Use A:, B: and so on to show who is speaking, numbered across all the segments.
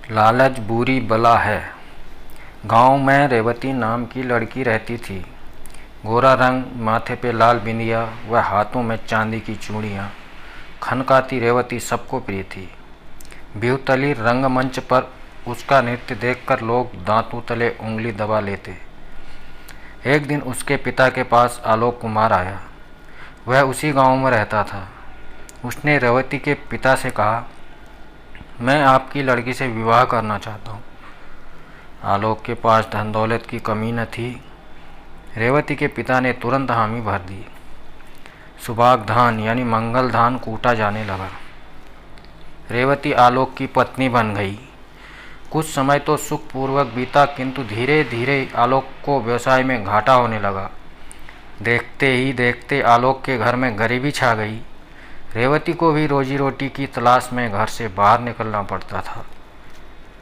A: लालच बुरी बला है। गांव में रेवती नाम की लड़की रहती थी। गोरा रंग, माथे पे लाल बिंदिया व हाथों में चांदी की चूड़ियाँ। खनकाती रेवती सबको प्रिय थी। बिहुतली रंगमंच पर उसका नृत्य देखकर लोग दांतों तले उंगली दबा लेते। एक दिन उसके पिता के पास आलोक कुमार आया। वह उसी गांव में रहता था। उसने रेवती के पिता से कहा, मैं आपकी लड़की से विवाह करना चाहता हूँ। आलोक के पास धन दौलत की कमी न थी। रेवती के पिता ने तुरंत हामी भर दी। सुभाग धान यानी मंगल धान कूटा जाने लगा। रेवती आलोक की पत्नी बन गई। कुछ समय तो सुखपूर्वक बीता, किंतु धीरे धीरे आलोक को व्यवसाय में घाटा होने लगा। देखते ही देखते आलोक के घर में गरीबी छा गई। रेवती को भी रोजी रोटी की तलाश में घर से बाहर निकलना पड़ता था।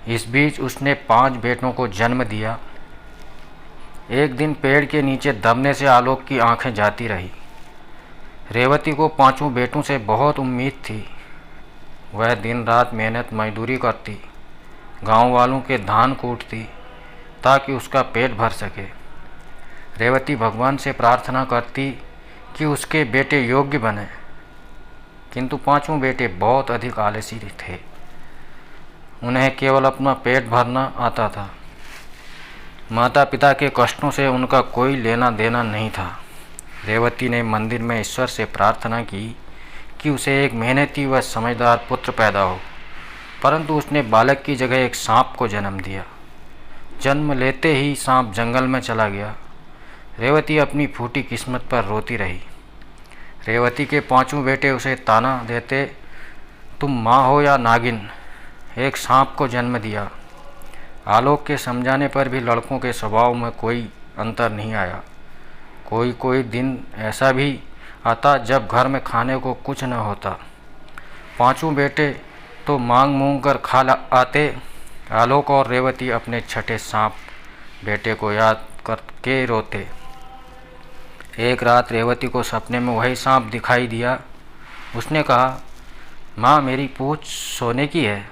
A: इस बीच उसने 5 बेटों को जन्म दिया। एक दिन पेड़ के नीचे दबने से आलोक की आंखें जाती रही। रेवती को 5 बेटों से बहुत उम्मीद थी। वह दिन रात मेहनत मजदूरी करती, गांव वालों के धान कूटती ताकि उसका पेट भर सके। रेवती भगवान से प्रार्थना करती कि उसके बेटे योग्य बने, किंतु 5 बेटे बहुत अधिक आलसी थे। उन्हें केवल अपना पेट भरना आता था। माता पिता के कष्टों से उनका कोई लेना देना नहीं था। रेवती ने मंदिर में ईश्वर से प्रार्थना की कि उसे एक मेहनती व समझदार पुत्र पैदा हो, परंतु उसने बालक की जगह एक सांप को जन्म दिया। जन्म लेते ही सांप जंगल में चला गया। रेवती अपनी फूटी किस्मत पर रोती रही। रेवती के 5 बेटे उसे ताना देते, तुम माँ हो या नागिन, एक सांप को जन्म दिया। आलोक के समझाने पर भी लड़कों के स्वभाव में कोई अंतर नहीं आया। कोई कोई दिन ऐसा भी आता जब घर में खाने को कुछ न होता। 5 बेटे तो मांग मूंग कर खा आते। आलोक और रेवती अपने छठे सांप बेटे को याद करके रोते। एक रात रेवती को सपने में वही सांप दिखाई दिया। उसने कहा, माँ मेरी पूँछ सोने की है,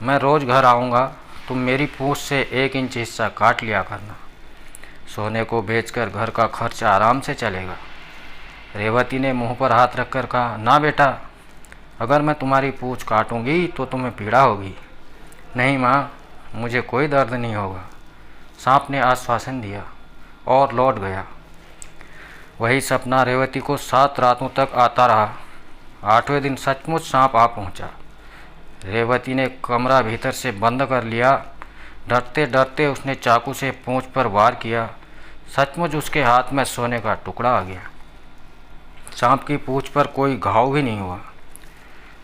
A: मैं रोज़ घर आऊँगा, तुम मेरी पूँछ से 1 इंच हिस्सा काट लिया करना। सोने को बेचकर घर का खर्च आराम से चलेगा। रेवती ने मुंह पर हाथ रखकर कहा, ना बेटा, अगर मैं तुम्हारी पूँछ काटूंगी तो तुम्हें पीड़ा होगी। नहीं माँ, मुझे कोई दर्द नहीं होगा। सांप ने आश्वासन दिया और लौट गया। वही सपना रेवती को 7 रातों तक आता रहा। 8वें दिन सचमुच सांप आ पहुंचा। रेवती ने कमरा भीतर से बंद कर लिया। डरते डरते उसने चाकू से पूंछ पर वार किया। सचमुच उसके हाथ में सोने का टुकड़ा आ गया। सांप की पूंछ पर कोई घाव भी नहीं हुआ।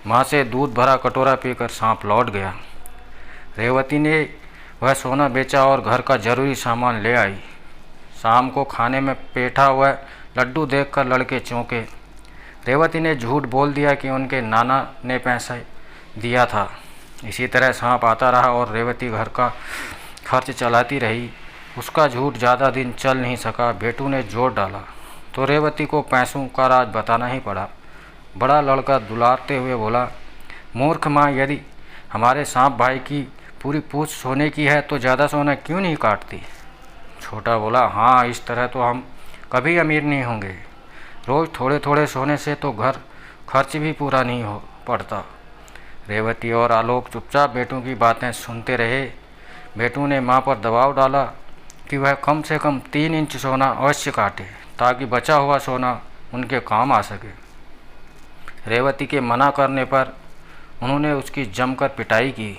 A: माँ से दूध भरा कटोरा पीकर सांप लौट गया। रेवती ने वह सोना बेचा और घर का जरूरी सामान ले आई। शाम को खाने में पेठा हुआ लड्डू देखकर लड़के चौंके। रेवती ने झूठ बोल दिया कि उनके नाना ने पैसा दिया था। इसी तरह सांप आता रहा और रेवती घर का खर्च चलाती रही। उसका झूठ ज़्यादा दिन चल नहीं सका। बेटू ने जोर डाला तो रेवती को पैसों का राज बताना ही पड़ा। बड़ा लड़का दुलारते हुए बोला, मूर्ख माँ, यदि हमारे सांप भाई की पूरी पूँछ सोने की है तो ज़्यादा सोना क्यों नहीं काटती। छोटा बोला, हाँ, इस तरह तो हम कभी अमीर नहीं होंगे। रोज़ थोड़े थोड़े सोने से तो घर खर्च भी पूरा नहीं हो पड़ता। रेवती और आलोक चुपचाप बेटों की बातें सुनते रहे। बेटू ने माँ पर दबाव डाला कि वह कम से कम 3 इंच सोना अवश्य काटे ताकि बचा हुआ सोना उनके काम आ सके। रेवती के मना करने पर उन्होंने उसकी जमकर पिटाई की।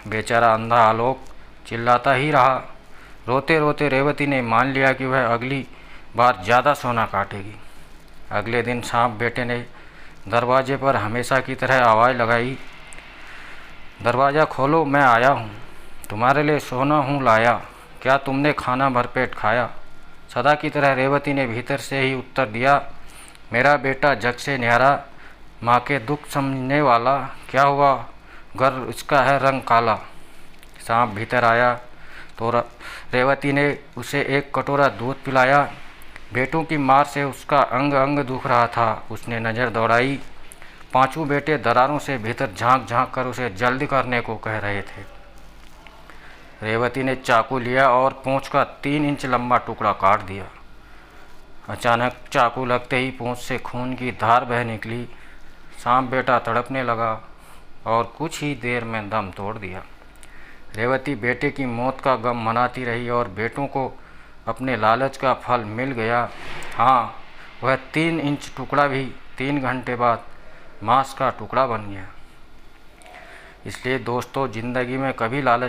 A: बेचारा अंधा आलोक चिल्लाता ही रहा। रोते रोते रेवती ने मान लिया कि वह अगली बार ज़्यादा सोना काटेगी। अगले दिन सांप बेटे ने दरवाजे पर हमेशा की तरह आवाज़ लगाई, दरवाज़ा खोलो, मैं आया हूँ, तुम्हारे लिए सोना हूँ लाया, क्या तुमने खाना भरपेट खाया। सदा की तरह रेवती ने भीतर से ही उत्तर दिया, मेरा बेटा जग से न्यारा, माँ के दुख समझने वाला, क्या हुआ, घर इसका है रंग काला। सांप भीतर आया तो रेवती ने उसे 1 कटोरा दूध पिलाया। बेटों की मार से उसका अंग अंग दुख रहा था। उसने नज़र दौड़ाई। 5 बेटे दरारों से भीतर झांक झांक कर उसे जल्दी करने को कह रहे थे। रेवती ने चाकू लिया और पूंछ का 3 इंच लंबा टुकड़ा काट दिया। अचानक चाकू लगते ही पूंछ से खून की धार बह निकली। सांप बेटा तड़पने लगा और कुछ ही देर में दम तोड़ दिया। रेवती बेटे की मौत का गम मनाती रही और बेटों को अपने लालच का फल मिल गया। हाँ, वह 3 इंच टुकड़ा भी 3 घंटे बाद मांस का टुकड़ा बन गया। इसलिए दोस्तों, ज़िंदगी में कभी लालच